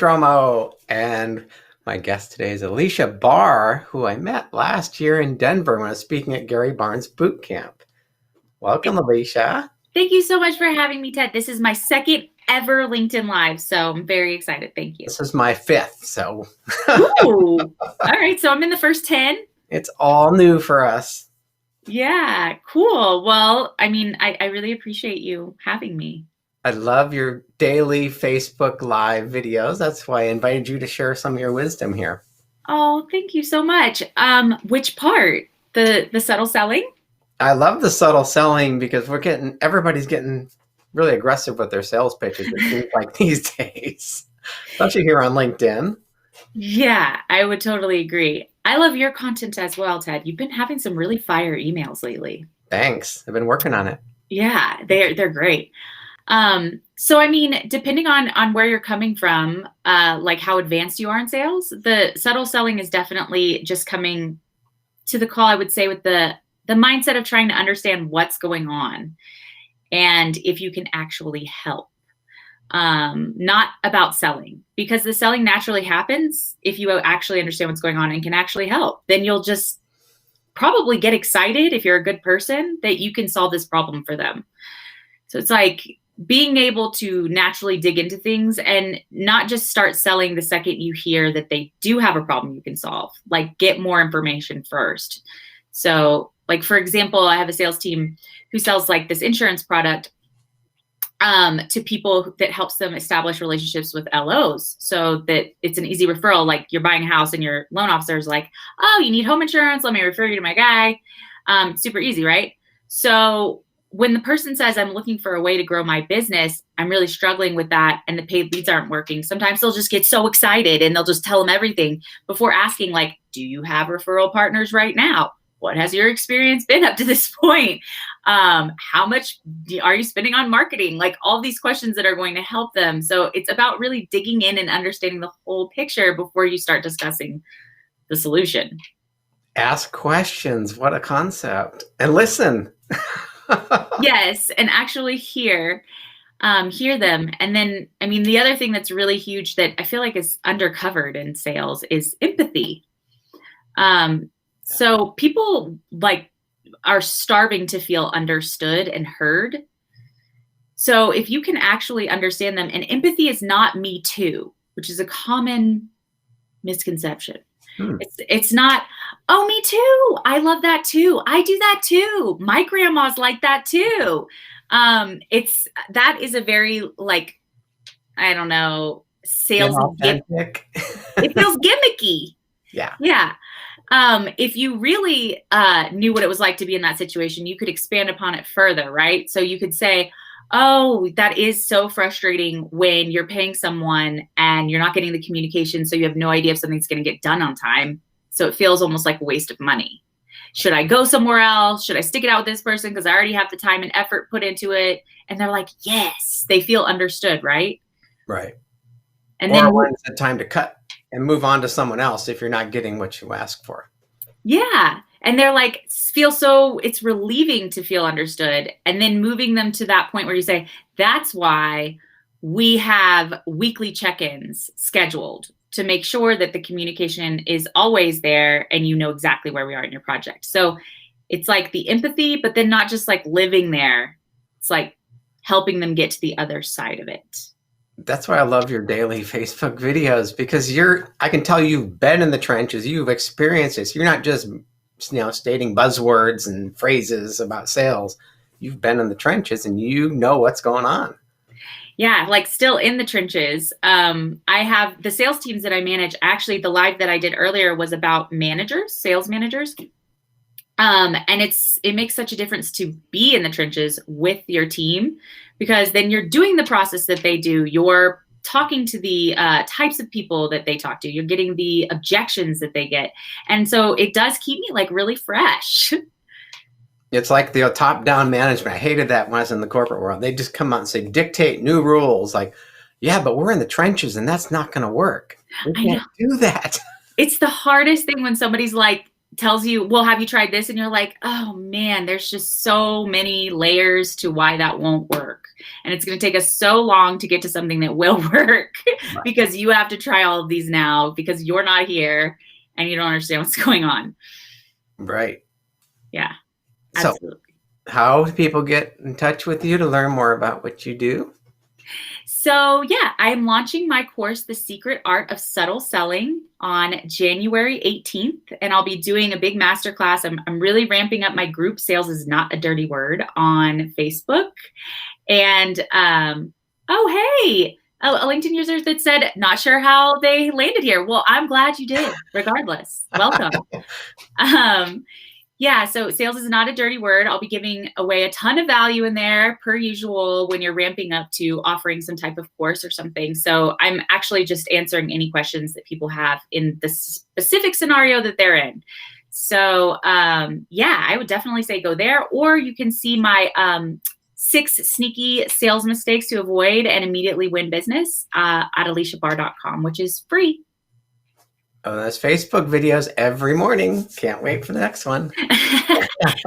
Dromo, and my guest today is Aleasha Bahr, who I met last year in Denver when I was speaking at Gary Barnes Boot Camp. Welcome, Aleasha. Thank you so much for having me, Ted. This is my second ever LinkedIn Live, so I'm very excited. Thank you. This is my fifth, so Ooh. All right, so I'm in the first 10. it's all new for us. Yeah, cool. Well, I really appreciate you having me. I love your daily Facebook Live videos. That's why I invited you to share some of your wisdom here. Oh, thank you so much. Which part? The subtle selling? I love the subtle selling because everybody's getting really aggressive with their sales pitches, it seems like these days, especially here on LinkedIn. Yeah, I would totally agree. I love your content as well, Ted. You've been having some really fire emails lately. Thanks. I've been working on it. Yeah, they're great. So depending on where you're coming from, like how advanced you are in sales, the subtle selling is definitely just coming to the call, I would say, with the mindset of trying to understand what's going on and if you can actually help. Not about selling, because the selling naturally happens if you actually understand what's going on and can actually help. Then you'll just probably get excited, if you're a good person, that you can solve this problem for them. So it's like being able to naturally dig into things and not just start selling the second you hear that they do have a problem you can solve. Like, get more information first. So, like, for example, I have a sales team who sells like this insurance product to people that helps them establish relationships with LOs, so that it's an easy referral. Like, you're buying a house and your loan officer is like, oh, you need home insurance, let me refer you to my guy. Super easy, right? So when the person says, I'm looking for a way to grow my business, I'm really struggling with that, and the paid leads aren't working, sometimes they'll just get so excited and they'll just tell them everything before asking, like, do you have referral partners right now? What has your experience been up to this point? How much are you spending on marketing? Like, all these questions that are going to help them. So it's about really digging in and understanding the whole picture before you start discussing the solution. Ask questions. What a concept. And listen. Yes, and actually hear them. And then, the other thing that's really huge that I feel like is undercovered in sales is empathy. So people are starving to feel understood and heard. So if you can actually understand them, and empathy is not me too, which is a common misconception. It's not, oh, me too, I love that too, I do that too, my grandma's like that too. That is a very, like, I don't know, sales. It feels gimmicky. Yeah. If you really knew what it was like to be in that situation, you could expand upon it further, right? So you could say, oh, that is so frustrating when you're paying someone and you're not getting the communication, so you have no idea if something's going to get done on time. So it feels almost like a waste of money. Should I go somewhere else? Should I stick it out with this person because I already have the time and effort put into it? And they're like, yes, they feel understood, right? Right. And then when's the time to cut and move on to someone else if you're not getting what you ask for? Yeah. And they're like, it's relieving to feel understood. And then moving them to that point where you say, that's why we have weekly check-ins scheduled, to make sure that the communication is always there and you know exactly where we are in your project. So it's like the empathy, but then not just like living there. It's like helping them get to the other side of it. That's why I love your daily Facebook videos, because I can tell you've been in the trenches, you've experienced this. You're not just, stating buzzwords and phrases about sales. You've been in the trenches and you know what's going on. Yeah, like, still in the trenches. I have the sales teams that I manage. Actually, the live that I did earlier was about managers, sales managers. And it makes such a difference to be in the trenches with your team, because then you're doing the process that they do. You're talking to the types of people that they talk to. You're getting the objections that they get. And so it does keep me like really fresh. It's like the top-down management. I hated that when I was in the corporate world. They just come out and say, dictate new rules. Like, yeah, but we're in the trenches and that's not going to work. We can't do that. It's the hardest thing when somebody's like, tells you, well, have you tried this? And you're like, oh man, there's just so many layers to why that won't work. And it's going to take us so long to get to something that will work Right. because you have to try all of these now because you're not here and you don't understand what's going on. Right. Yeah, So, absolutely. how do people get in touch with you to learn more about what you do? So, yeah, I'm launching my course, The Secret Art of Subtle Selling, on January 18th. And I'll be doing a big masterclass. I'm really ramping up my group, Sales is Not a Dirty Word, on Facebook. And, oh, hey, a LinkedIn user that said, not sure how they landed here. Well, I'm glad you did, regardless. Welcome. Yeah, so sales is not a dirty word. I'll be giving away a ton of value in there, per usual, when you're ramping up to offering some type of course or something. So I'm actually just answering any questions that people have in the specific scenario that they're in. So yeah, I would definitely say go there, or you can see my 6 sneaky sales mistakes to avoid and immediately win business at Aleashabahr.com, which is free. Oh, there's Facebook videos every morning. Can't wait for the next one.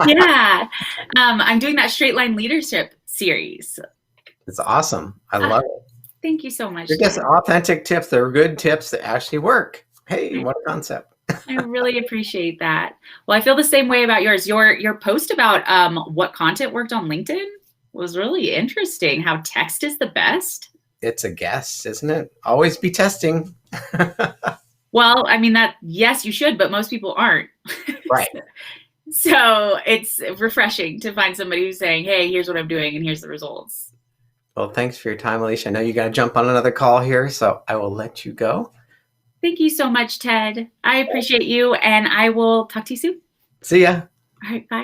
Yeah. I'm doing that straight line leadership series. It's awesome. I love it. Thank you so much, They're just Ted. authentic tips. They're good tips that actually work. Hey, what a concept. I really appreciate that. Well, I feel the same way about yours. Your post about what content worked on LinkedIn was really interesting. How text is the best. It's a guess, isn't it? Always be testing. Well, I mean that yes, you should, but most people aren't. Right. So it's refreshing to find somebody who's saying, "Hey, here's what I'm doing, and here's the results." Well, thanks for your time, Aleasha. I know you got to jump on another call here, so I will let you go. Thank you so much, Ted. I appreciate you, and I will talk to you soon. See ya. All right, bye.